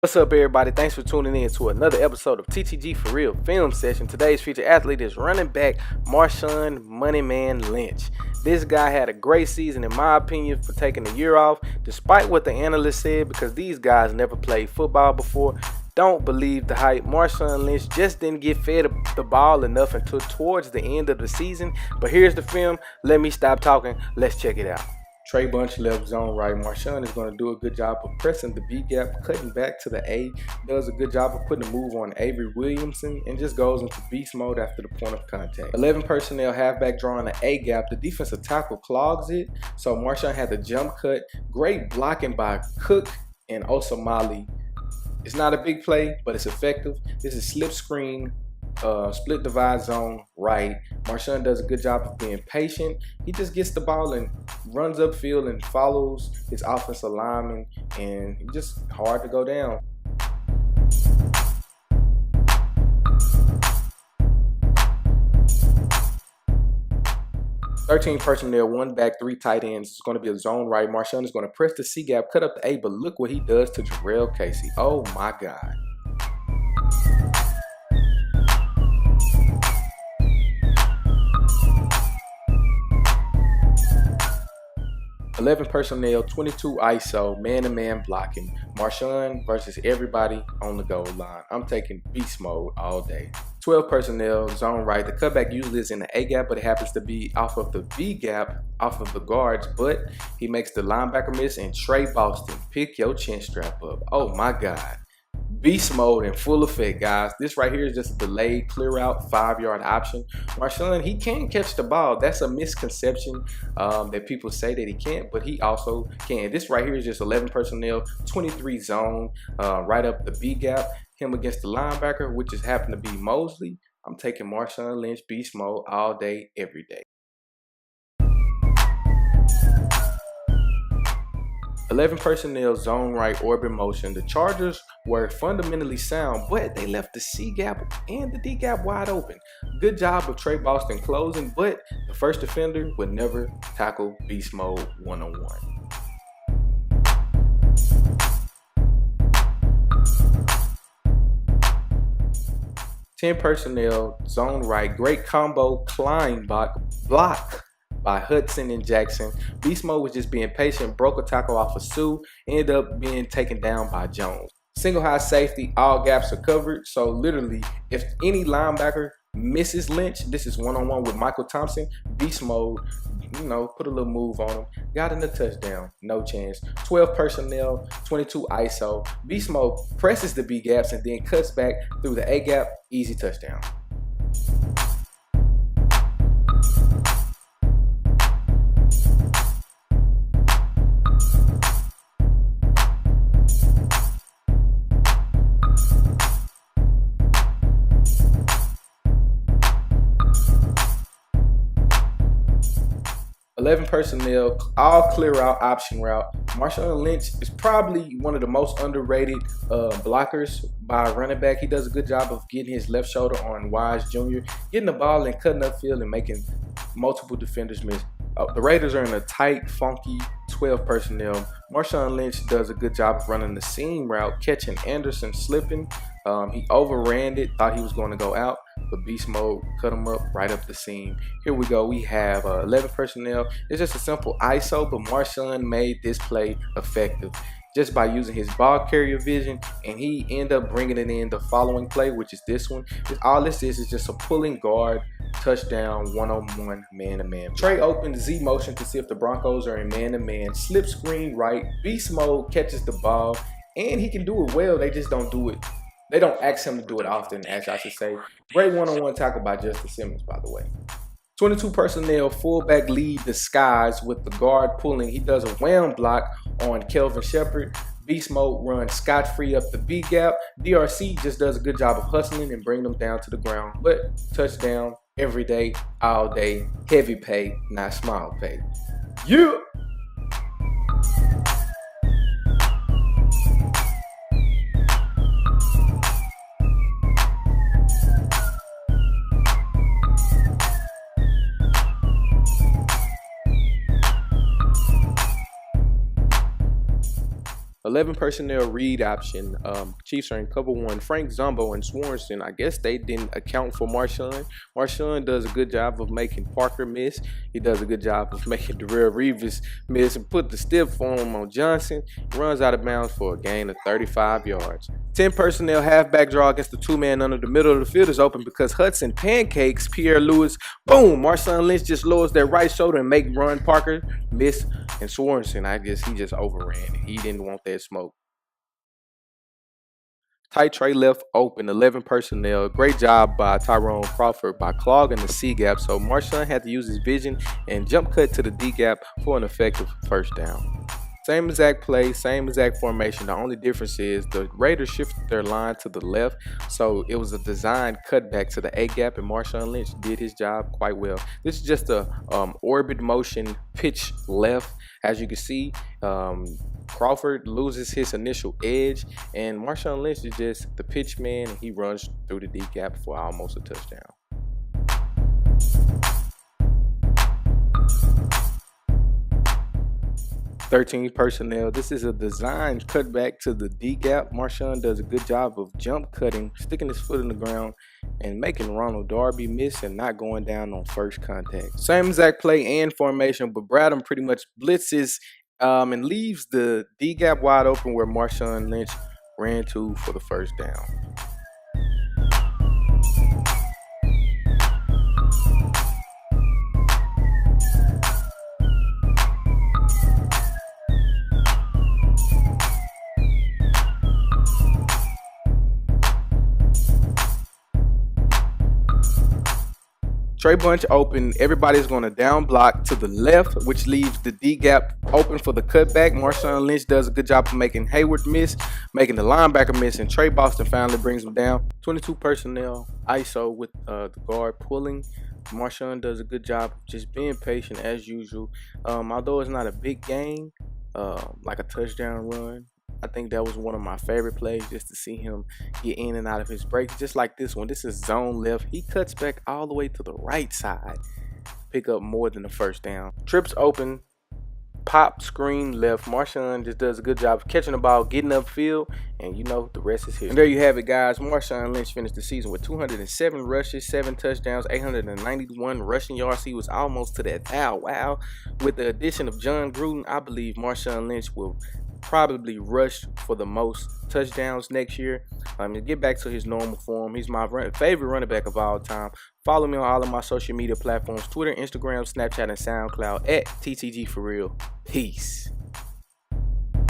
What's up, everybody? Thanks for tuning in to another episode of TTG For Real Film Session. Today's featured athlete is running back Marshawn Moneyman Lynch. This guy had a great season, in my opinion, for taking a year off, despite what the analysts said, because these guys never played football before. Don't believe the hype. Marshawn Lynch just didn't get fed the ball enough until towards the end of the season. But here's the film. Let me stop talking. Let's check it out. Trey Bunch left zone right. Marshawn is going to do a good job of pressing the B gap, cutting back to the A. Does a good job of putting a move on Avery Williamson and just goes into beast mode after the point of contact. 11 personnel, halfback drawing an A gap. The defensive tackle clogs it, so Marshawn had the jump cut. Great blocking by Cook and Osamali. It's not a big play, but it's effective. This is slip screen, split divide zone right. Marshawn does a good job of being patient. He just gets the ball and runs upfield and follows his offensive lineman, and he's just hard to go down. "13 personnel, one back, three tight ends. It's going to be a zone right. Marshawn is going to press the C gap, cut up the A, but look what he does to Jarrell Casey. Oh my God. 11 personnel, 22 ISO, man-to-man blocking. Marshawn versus everybody on the goal line. I'm taking beast mode all day. 12 personnel, zone right. The cutback usually is in the A gap, but it happens to be off of the B gap, off of the guards, but he makes the linebacker miss, and Trey Boston, pick your chin strap up. Oh my God. Beast mode in full effect, guys. This right here is just a delayed clear out 5-yard option. Marshawn, he can catch the ball. That's a misconception that people say that he can't, but he also can. This right here is just 11 personnel, 23 zone, right up the B gap. Him against the linebacker, which just happened to be Mosley. I'm taking Marshawn Lynch beast mode all day, every day. 11 personnel, zone right, orbit motion. The Chargers were fundamentally sound, but they left the C gap and the D gap wide open. Good job of Trey Boston closing, but the first defender would never tackle beast mode one-on-one. Ten personnel, zone right, great combo, climb block by Hudson and Jackson. Beast mode was just being patient, broke a tackle off of Sue, ended up being taken down by Jones. Single high safety, all gaps are covered. So literally, if any linebacker misses Lynch, this is one-on-one with Michael Thompson. Beast mode, put a little move on him. Got in the touchdown, no chance. 12 personnel, 22 ISO. Beast mode presses the B gaps and then cuts back through the A gap, easy touchdown. 11 personnel, all clear out, option route. Marshawn Lynch is probably one of the most underrated blockers by a running back. He does a good job of getting his left shoulder on Wise Jr., getting the ball and cutting upfield and making multiple defenders miss. The Raiders are in a tight, funky 12 personnel. Marshawn Lynch does a good job of running the seam route, catching Anderson slipping. He overran it, thought he was going to go out, but beast mode cut him up right up the seam. Here we go. We have 11 personnel. It's just a simple ISO, but Marshawn made this play effective just by using his ball carrier vision, and he ended up bringing it in the following play, which is this one. All this is just a pulling guard touchdown, one-on-one, man-to-man. Trey opened Z motion to see if the Broncos are in man-to-man. Slip screen right. Beast mode catches the ball, and he can do it well. They just don't do it. They don't ask him to do it often, as I should say. Great one-on-one tackle by Justin Simmons, by the way. 22 personnel, fullback lead disguise with the guard pulling. He does a wham block on Kelvin Shepard. Beast mode runs scot-free up the B gap. DRC just does a good job of hustling and bringing them down to the ground. But touchdown every day, all day, heavy pay, not small pay. Yeah. 11 personnel read option. Chiefs are in cover one. Frank Zombo and Swanson, I guess they didn't account for Marshawn. Marshawn does a good job of making Parker miss. He does a good job of making Darrell Reeves miss and put the stiff form on Johnson. Runs out of bounds for a gain of 35 yards. 10 personnel halfback draw against the two-man under the middle of the field is open because Hudson pancakes Pierre Lewis. Boom! Marshawn Lynch just lowers their right shoulder and make run Parker miss. And Swanson, I guess he just overran it. He didn't want that smoke. Tight tray left open, 11 personnel. Great job by Tyrone Crawford by clogging the C gap. So Marshawn had to use his vision and jump cut to the D gap for an effective first down. Same exact play, same exact formation. The only difference is the Raiders shifted their line to the left, so it was a designed cutback to the A gap, and Marshawn Lynch did his job quite well. This is just a orbit motion pitch left. As you can see, Crawford loses his initial edge, and Marshawn Lynch is just the pitch man, and he runs through the D gap for almost a touchdown. 13 personnel. This is a designed cutback to the D gap. Marshawn does a good job of jump cutting, sticking his foot in the ground, and making Ronald Darby miss and not going down on first contact. Same exact play and formation, but Bradham pretty much blitzes and leaves the D gap wide open where Marshawn Lynch ran to for the first down. Trey Bunch open. Everybody's going to down block to the left, which leaves the D gap open for the cutback. Marshawn Lynch does a good job of making Hayward miss, making the linebacker miss, and Trey Boston finally brings him down. 22 personnel ISO with the guard pulling. Marshawn does a good job of just being patient as usual. Although it's not a big gain, like a touchdown run, I think that was one of my favorite plays, just to see him get in and out of his breaks. Just like this one. This is zone left. He cuts back all the way to the right side. Pick up more than the first down. Trips open. Pop screen left. Marshawn just does a good job of catching the ball, getting upfield, and you know the rest is history. And there you have it, guys. Marshawn Lynch finished the season with 207 rushes, 7 touchdowns, 891 rushing yards. He was almost to that wow. With the addition of John Gruden, I believe Marshawn Lynch will probably rush for the most touchdowns next year. To get back to his normal form. He's my favorite running back of all time. Follow me on all of my social media platforms: Twitter, Instagram, Snapchat, and SoundCloud at TTG for real. Peace.